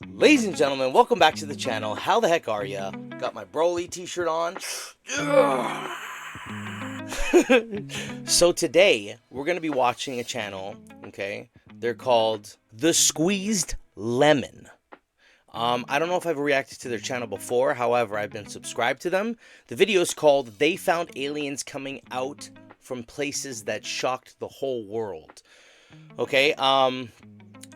Ladies and gentlemen, welcome back to the channel. How the heck are ya? Got my Broly t-shirt on. So today, we're going to be watching a channel, okay? They're called The Squeezed Lemon. I don't know if I've reacted to their channel before, however, I've been subscribed to them. The video is called They Found Aliens Coming Out from Places That Shocked the Whole World. Okay,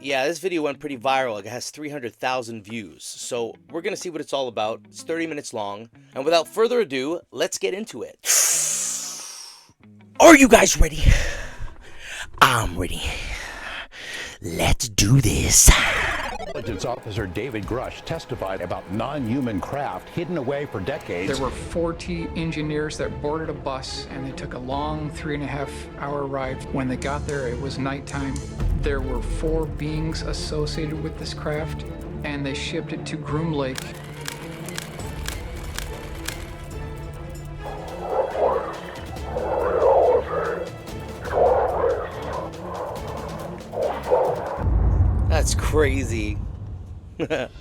yeah, this video went pretty viral. It has 300,000 views. So we're going to see what it's all about. It's 30 minutes long. And without further ado, let's get into it. Are you guys ready? I'm ready. Let's do this. Intelligence officer David Grush testified about non-human craft hidden away for decades. There were 40 engineers that boarded a bus, and they took a long 3.5-hour ride. When they got there, it was nighttime. There were 4 beings associated with this craft, and they shipped it to Groom Lake. That's crazy.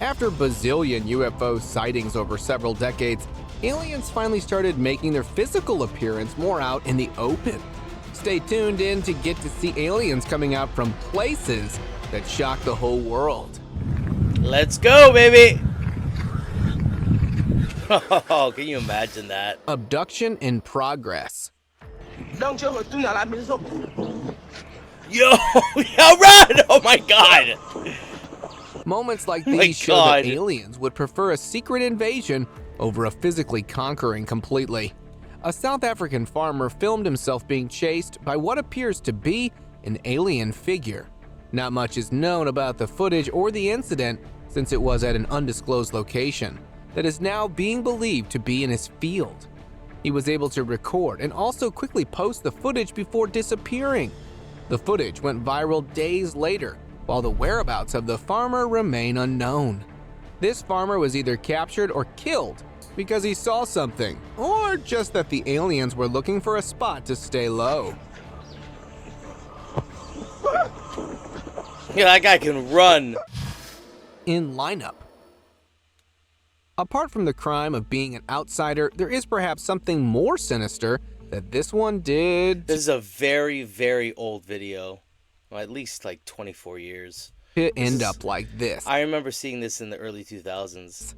After bazillion UFO sightings over several decades, aliens finally started making their physical appearance more out in the open. Stay tuned in to get to see aliens coming out from places that shock the whole world. Let's go, baby. Oh, can you imagine that? Abduction in progress. Yo, yeah, run! Oh my god! Moments like my these show that God. aliens would prefer a secret invasion over a physically conquering completely. A South African farmer filmed himself being chased by what appears to be an alien figure. Not much is known about the footage or the incident since it was at an undisclosed location that is now being believed to be in his field. He was able to record and also quickly post the footage before disappearing. The footage went viral days later, while the whereabouts of the farmer remain unknown. This farmer was either captured or killed because he saw something, or just that the aliens were looking for a spot to stay low. Yeah, that guy can run. In lineup. Apart from the crime of being an outsider, there is perhaps something more sinister that this one did This is a very, very old video. Well, at least like 24 years. to end up like this. I remember seeing this in the early 2000s.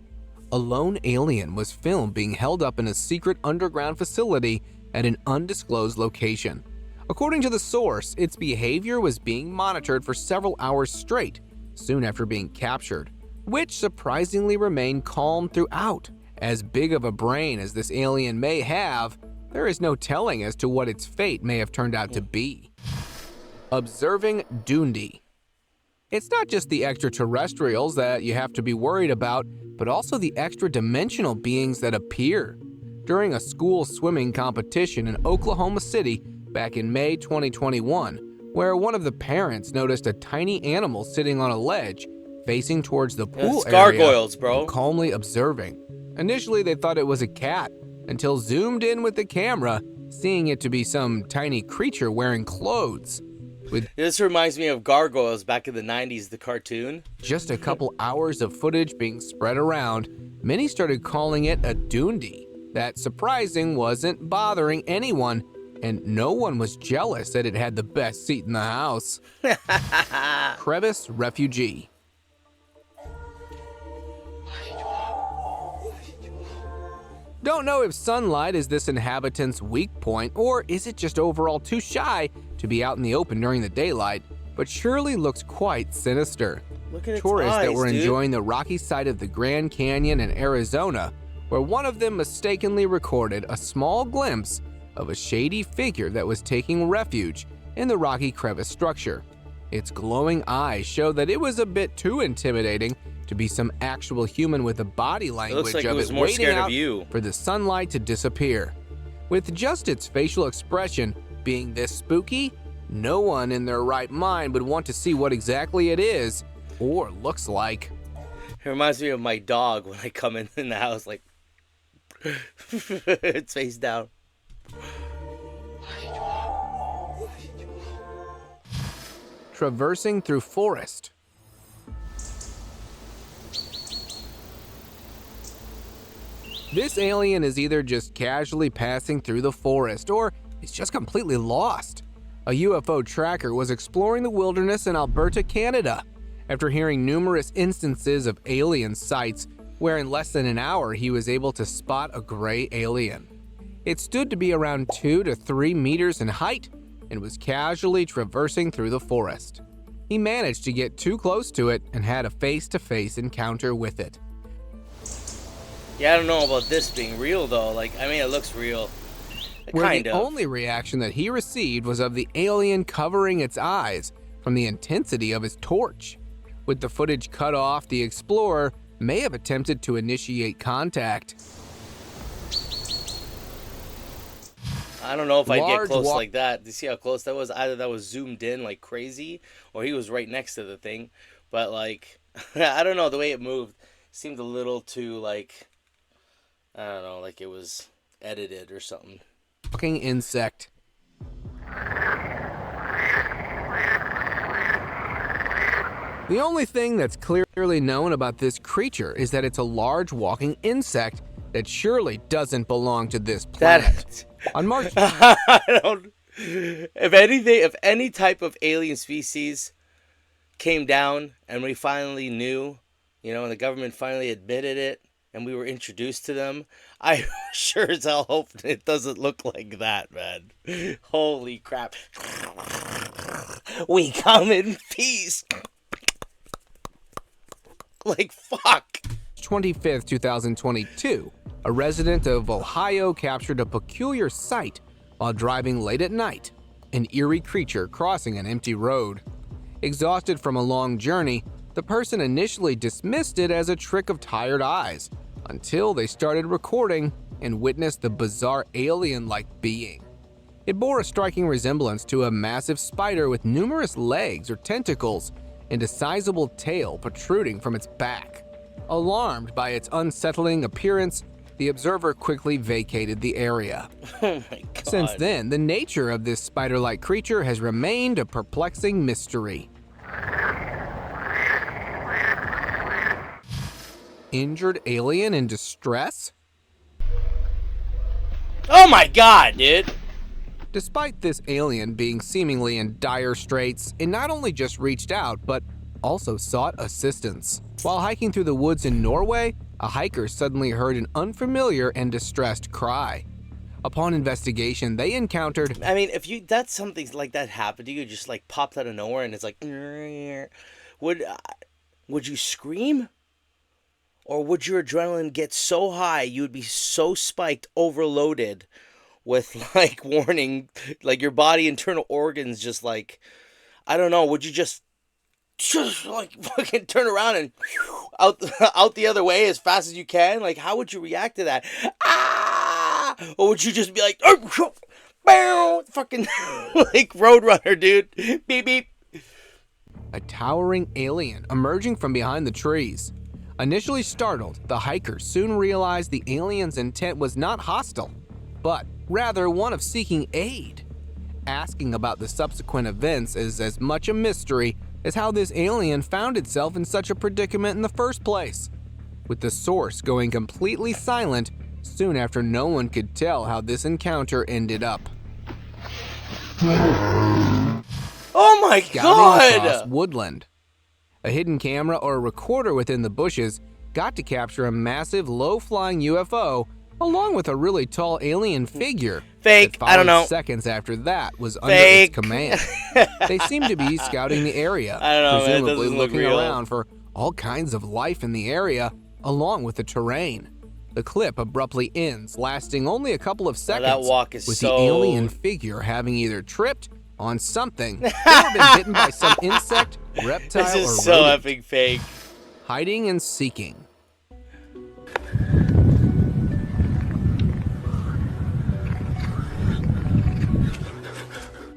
A lone alien was filmed being held up in a secret underground facility at an undisclosed location. According to the source, its behavior was being monitored for several hours straight, soon after being captured, which surprisingly remained calm throughout. As big of a brain as this alien may have, there is no telling as to what its fate may have turned out to be. Observing Dundee. It's not just the extraterrestrials that you have to be worried about, but also the extra-dimensional beings that appear. During a school swimming competition in Oklahoma City back in May 2021, where one of the parents noticed a tiny animal sitting on a ledge facing towards the pool It's area, gargoyles, bro. calmly observing. Initially, they thought it was a cat, until zoomed in with the camera, seeing it to be some tiny creature wearing clothes. With This reminds me of Gargoyles back in the 90s, the cartoon. just a couple hours of footage being spread around, many started calling it a Dundee. That surprising wasn't bothering anyone, and no one was jealous that it had the best seat in the house. Crevice Refugee. Don't know if sunlight is this inhabitant's weak point, or is it just overall too shy to be out in the open during the daylight, but surely looks quite sinister. Look at its Tourists eyes, that were dude. enjoying the rocky side of the Grand Canyon in Arizona, where one of them mistakenly recorded a small glimpse of a shady figure that was taking refuge in the rocky crevice structure. Its glowing eyes showed that it was a bit too intimidating to be some actual human with a body language like it of was it more waiting scared of out you. for the sunlight to disappear. With just its facial expression being this spooky, no one in their right mind would want to see what exactly it is or looks like. It reminds me of my dog when I come in the house, like, it's face down. Traversing through forest. This alien is either just casually passing through the forest or is just completely lost. A UFO tracker was exploring the wilderness in Alberta, Canada, after hearing numerous instances of alien sights where in less than an hour he was able to spot a gray alien. It stood to be around 2 to 3 meters in height and was casually traversing through the forest. He managed to get too close to it and had a face-to-face encounter with it. Yeah, I don't know about this being real though. Like, I mean, it looks real. Where Kind the of. only reaction that he received was of the alien covering its eyes from the intensity of his torch. With the footage cut off, the explorer may have attempted to initiate contact. I don't know if I'd get Large close like that. Do you see how close that was? Either that was zoomed in like crazy, or he was right next to the thing. But like, I don't know, the way it moved seemed a little too like, I don't know, like it was edited or something. Fucking insect. The only thing that's clearly known about this creature is that it's a large walking insect that surely doesn't belong to this planet. On March I don't. If anything, if any type of alien species came down and we finally knew, you know, and the government finally admitted it, and we were introduced to them, I sure as hell hope it doesn't look like that, man. Holy crap. We come in peace. Like, fuck. 25th, 2022, a resident of Ohio captured a peculiar sight while driving late at night, an eerie creature crossing an empty road. Exhausted from a long journey, the person initially dismissed it as a trick of tired eyes, until they started recording and witnessed the bizarre alien-like being. It bore a striking resemblance to a massive spider with numerous legs or tentacles and a sizable tail protruding from its back. Alarmed by its unsettling appearance, the observer quickly vacated the area. Oh my god. Since then, the nature of this spider-like creature has remained a perplexing mystery. Injured alien in distress? Oh my god, dude. Despite this alien being seemingly in dire straits, it not only just reached out, but also sought assistance. While hiking through the woods in Norway, a hiker suddenly heard an unfamiliar and distressed cry. Upon investigation, they encountered... I mean, if you that's something like that happened to you, just like popped out of nowhere and it's like, would you scream? Or would your adrenaline get so high you would be so spiked, overloaded with like warning, like your body internal organs just like, I don't know, would you just like fucking turn around and out the other way as fast as you can? Like, how would you react to that? Ah! Or would you just be like, oh, fucking like Roadrunner, dude? Beep beep. A towering alien emerging from behind the trees. Initially startled, the hikers soon realized the alien's intent was not hostile, but rather one of seeking aid. Asking about the subsequent events is as much a mystery as how this alien found itself in such a predicament in the first place, with the source going completely silent soon after no one could tell how this encounter ended up. Oh my Scouting across god! woodland. A hidden camera or a recorder within the bushes got to capture a massive low-flying UFO along with a really tall alien figure. Fake, that I don't followed know. Seconds after that was under Fake. its command. They seem to be scouting the area, I don't know, man, it presumably doesn't look looking real. around for all kinds of life in the area, along with the terrain. The clip abruptly ends, lasting only a couple of seconds, that walk is with so- the alien figure having either tripped on something or been bitten by some insect, reptile, This or is so rodent. effing fake. Hiding and seeking.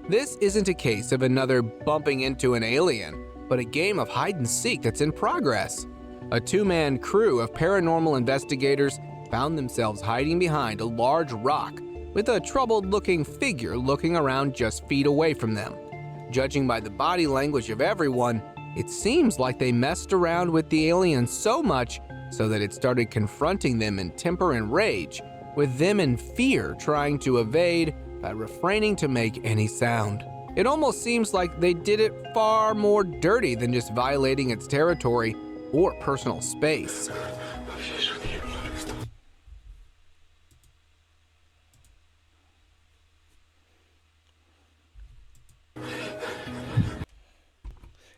This isn't a case of another bumping into an alien, but a game of hide and seek that's in progress. A two-man crew of paranormal investigators found themselves hiding behind a large rock with a troubled-looking figure looking around just feet away from them. Judging by the body language of everyone, it seems like they messed around with the alien so much so that it started confronting them in temper and rage, with them in fear trying to evade by refraining to make any sound. It almost seems like they did it far more dirty than just violating its territory or personal space.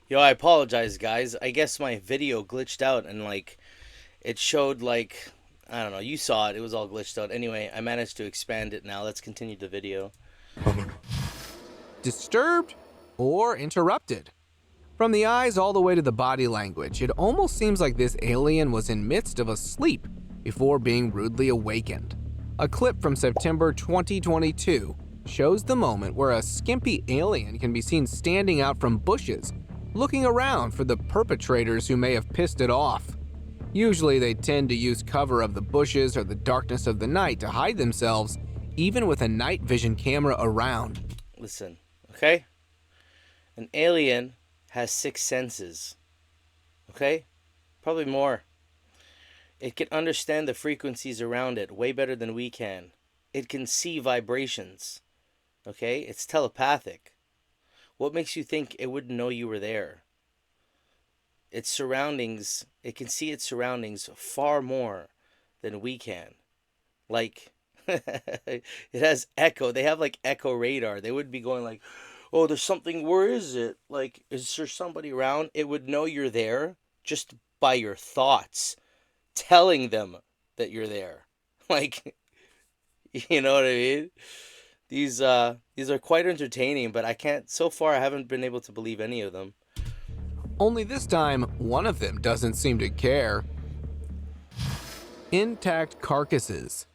Yo, I apologize, guys. I guess my video glitched out and, like, it showed, like, I don't know. You saw it. It was all glitched out. Anyway, I managed to expand it now. Let's continue the video. Disturbed or interrupted? From the eyes all the way to the body language, it almost seems like this alien was in midst of a sleep before being rudely awakened. A clip from September 2022 shows the moment where a skimpy alien can be seen standing out from bushes, looking around for the perpetrators who may have pissed it off. Usually they tend to use cover of the bushes or the darkness of the night to hide themselves, even with a night vision camera around. Listen, okay? An alien has 6 senses, okay? Probably more. It can understand the frequencies around it way better than we can. It can see vibrations, okay? It's telepathic. What makes you think it wouldn't know you were there? Its surroundings, it can see its surroundings far more than we can. Like, it has echo. They have like echo radar. They would be going like, oh, there's something, where is it? Like, is there somebody around? It would know you're there just by your thoughts telling them that you're there. Like, you know what I mean? These are quite entertaining, but so far I haven't been able to believe any of them. Only this time, one of them doesn't seem to care. Intact carcasses.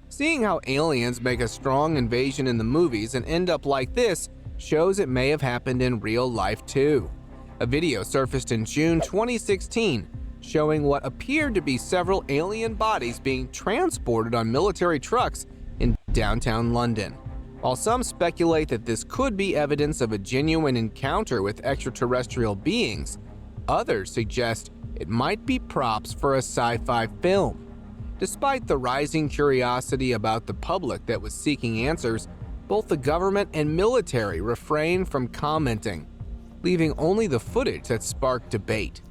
Seeing how aliens make a strong invasion in the movies and end up like this shows it may have happened in real life too. A video surfaced in June 2016 showing what appeared to be several alien bodies being transported on military trucks in downtown London. While some speculate that this could be evidence of a genuine encounter with extraterrestrial beings, others suggest it might be props for a sci-fi film. Despite the rising curiosity about the public that was seeking answers, both the government and military refrained from commenting, leaving only the footage that sparked debate,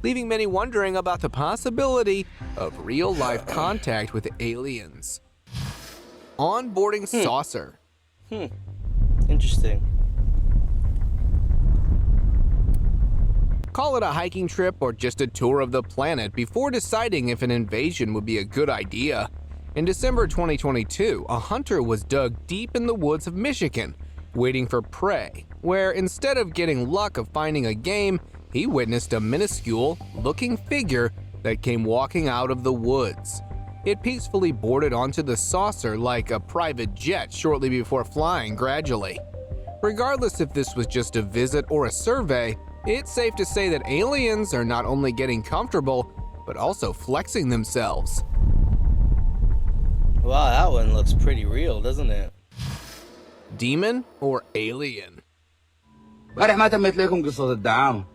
leaving many wondering about the possibility of real-life contact with aliens. Onboarding saucer. Interesting. Call it a hiking trip or just a tour of the planet before deciding if an invasion would be a good idea. In December 2022, a hunter was dug deep in the woods of Michigan, waiting for prey, where instead of getting luck of finding a game, he witnessed a minuscule-looking figure that came walking out of the woods. It peacefully boarded onto the saucer like a private jet shortly before flying gradually. Regardless if this was just a visit or a survey, it's safe to say that aliens are not only getting comfortable, but also flexing themselves. Wow, that one looks pretty real, doesn't it? Demon or alien? امبارح ما تمت لكم قصة الدعامة.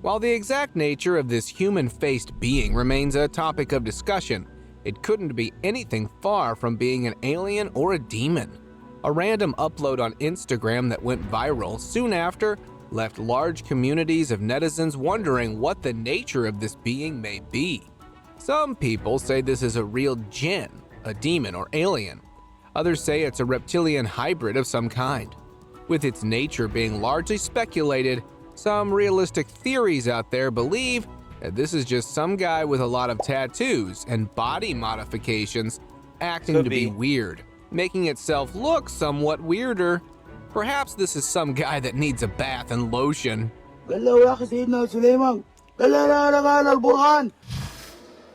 While the exact nature of this human-faced being remains a topic of discussion, it couldn't be anything far from being an alien or a demon. A random upload on Instagram that went viral soon after left large communities of netizens wondering what the nature of this being may be. Some people say this is a real jinn, a demon or alien. Others say it's a reptilian hybrid of some kind. With its nature being largely speculated, some realistic theories out there believe that this is just some guy with a lot of tattoos and body modifications acting Could to be be weird, making itself look somewhat weirder. Perhaps this is some guy that needs a bath and lotion.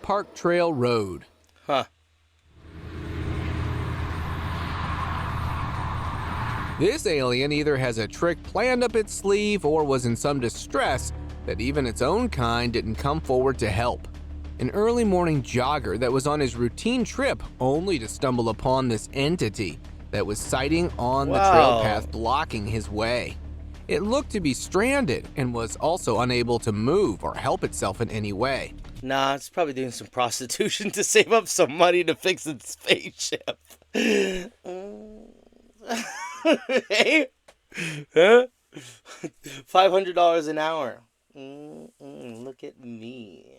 Park Trail Road. Huh. This alien either has a trick planned up its sleeve or was in some distress that even its own kind didn't come forward to help. An early morning jogger that was on his routine trip only to stumble upon this entity that was sighting on the trail path blocking his way. It looked to be stranded and was also unable to move or help itself in any way. Nah, it's probably doing some prostitution to save up some money to fix its spaceship. Hey? Huh? $500 an hour. Look at me.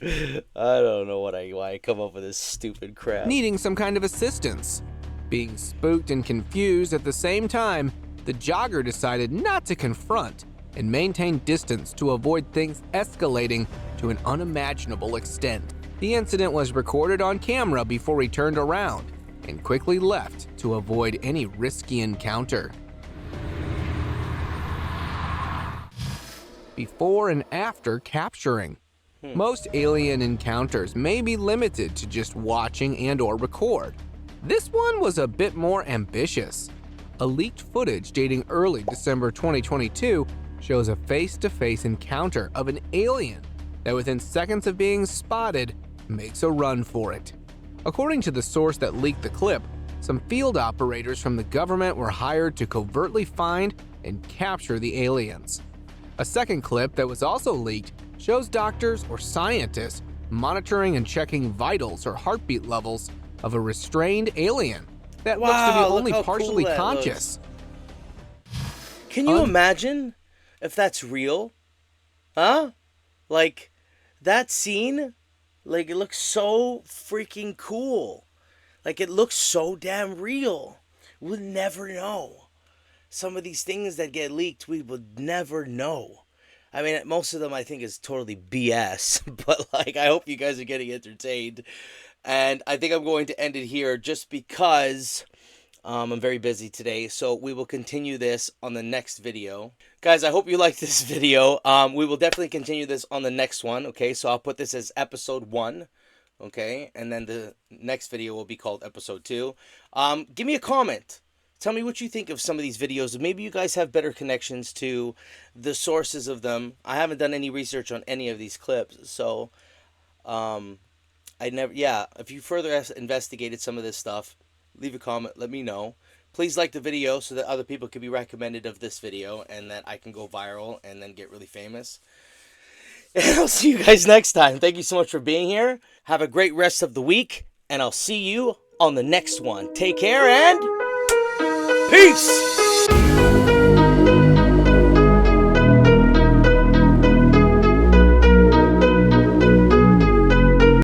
I don't know why I come up with this stupid crap. needing some kind of assistance. Being spooked and confused at the same time, the jogger decided not to confront and maintain distance to avoid things escalating to an unimaginable extent. The incident was recorded on camera before he turned around and quickly left to avoid any risky encounter. Before and after capturing. Most alien encounters may be limited to just watching and/or record. This one was a bit more ambitious. A leaked footage dating early December 2022 shows a face-to-face encounter of an alien that within seconds of being spotted makes a run for it. According to the source that leaked the clip, some field operators from the government were hired to covertly find and capture the aliens. A second clip that was also leaked shows doctors or scientists monitoring and checking vitals or heartbeat levels of a restrained alien that looks to be Wow, look only how partially cool that conscious. Can you imagine if that's real? Huh? Like, that scene, like, it looks so freaking cool. Like, it looks so damn real. We'll never know. Some of these things that get leaked, we would never know. I mean, most of them I think is totally BS, but like, I hope you guys are getting entertained. And I think I'm going to end it here just because I'm very busy today. So we will continue this on the next video. Guys, I hope you liked this video. We will definitely continue this on the next one. Okay, so I'll put this as episode 1. Okay, and then the next video will be called episode 2. Give me a comment. Tell me what you think of some of these videos. Maybe you guys have better connections to the sources of them. I haven't done any research on any of these clips, so if you further investigated some of this stuff, leave a comment, let me know. Please like the video so that other people can be recommended of this video and that I can go viral and then get really famous. And I'll see you guys next time. Thank you so much for being here. Have a great rest of the week, and I'll see you on the next one. Take care and peace!